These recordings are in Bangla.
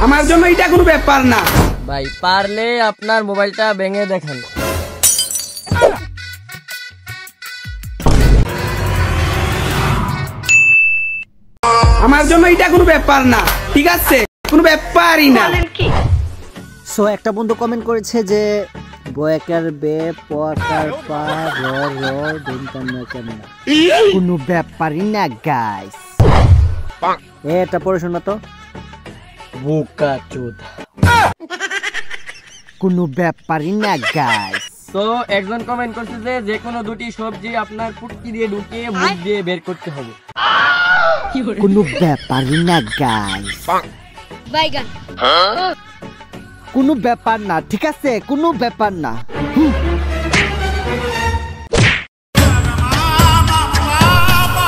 আমার জন্য এটা কোনো ব্যাপার না। ভাই পারলে আপনার মোবাইলটা ভেঙে দেখেন। আমার জন্য এটা কোনো ব্যাপার না, ঠিক আছে? কোনো ব্যাপারই না। সো একটা বন্ধু কমেন্ট করেছে যে বয়াকার বে পয়াকার পা র র দিনকান্না কেমন কোনো ব্যাপারই না গাইস। এটা পড়ে শোনা তো। বোকা চোদ। কোনো ব্যাপারই না গাইস। তো একজন কমেন্ট করছে যে যে কোনো দুটি সবজি আপনার পুটকি দিয়ে ঢুকিয়ে মুখ দিয়ে বের করতে হবে। কোনো ব্যাপারই না গাইস। বাইগান কোনো ব্যাপার না, ঠিক আছে? কোনো ব্যাপার না।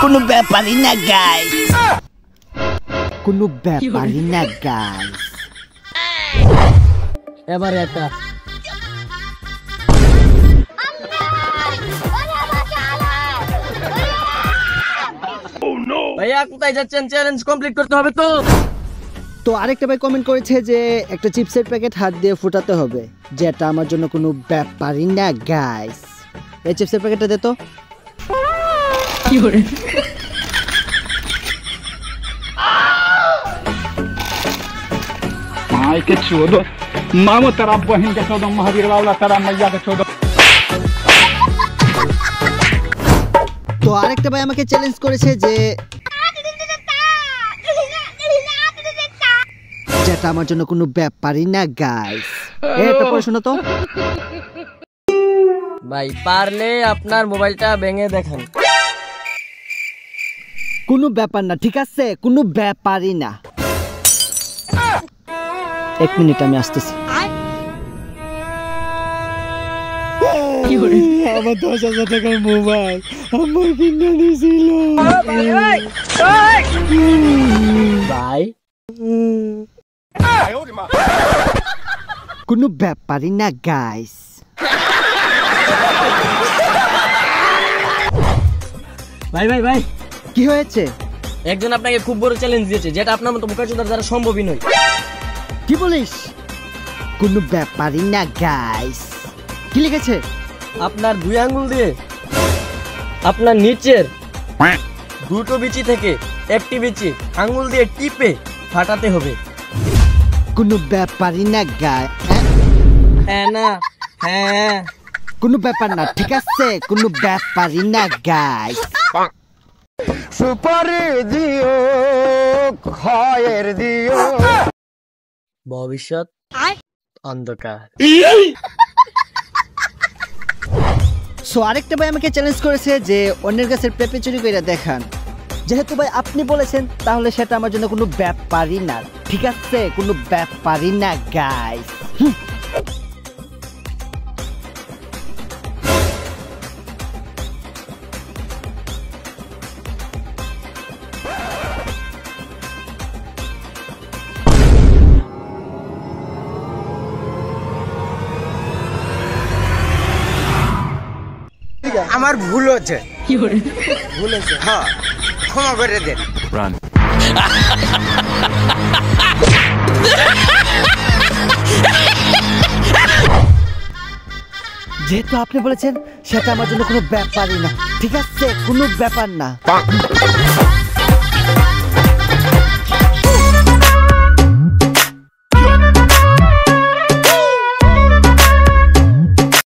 কোনো ব্যাপারই না গাইস। কোনো ব্যাপারই না গাইস। এবারে একটা ভাইয়া কোথায় যাচ্ছেন? চ্যালেঞ্জ কমপ্লিট করতে হবে তো। তো আরেকটা ভাই কমেন্ট করেছে যে একটা চিপসের প্যাকেট হাত দিয়ে ফুটাতে হবে, যেটা আমার জন্য কোনো ব্যাপারই না গাইস। এই চিপসের প্যাকেটটা দে তো। কি করে? माय के चोदो मामो तेरा बहन के चोदो महावीर बाबला तेरा मैया के चोदो। তো আরেকটা ভাই আমাকে চ্যালেঞ্জ করেছে যে যেটা আমার জন্য কোনো ব্যাপারই না গাইস। এটা পড়ে শোনো তো। ভাই পারলে আপনার মোবাইলটা ভেঙে দেখেন। কোনো ব্যাপার না, ঠিক আছে? কোনো ব্যাপারই না। এক মিনিট আমি আসতেছি। আমার 10,000 টাকার মোবাইল আমার কিনে নিয়েছিল ভাই। কোনো ব্যাপারই না গাইস। ভাই ভাই ভাই কি হয়েছে? একজন আপনাকে খুব বড় চ্যালেঞ্জ দিয়েছে, যেটা আপনার মতো বোকাচোদার দ্বারা সম্ভবই নয়। কি বলিস? কোনো ব্যাপারই না গাইস। কি লিখেছে? আপনার 2 আঙ্গুল দিয়ে আপনার নিচের দুটো বিচি থেকে একটি বিচি আঙ্গুল দিয়ে টিপে ফাটাতে হবে। কোনো ব্যাপারই না গাইস। হ্যাঁ না? হ্যাঁ। কোনো ব্যাপার না, ঠিক আছে? কোনো ব্যাপারই না গাইস। সুপারি দিও খয়ের দিও ভবিষ্যৎ অন্ধকার। সো আরেকটা ভাই আমাকে চ্যালেঞ্জ করেছে যে অন্যের গাছের পেঁপে চুরি করে দেখান। যেহেতু ভাই আপনি বলেছেন তাহলে সেটা আমার জন্য কোনো ব্যাপারই না, ঠিক আছে? কোনো ব্যাপারই না গাইস। আমার ভুল হচ্ছে। কি করে? ভুল হচ্ছে, হ্যাঁ, ক্ষমা করে দেন। যেহেতু আপনি বলেছেন সেটা আমার জন্য কোনো ব্যাপারই না, ঠিক আছে? কোনো ব্যাপার না।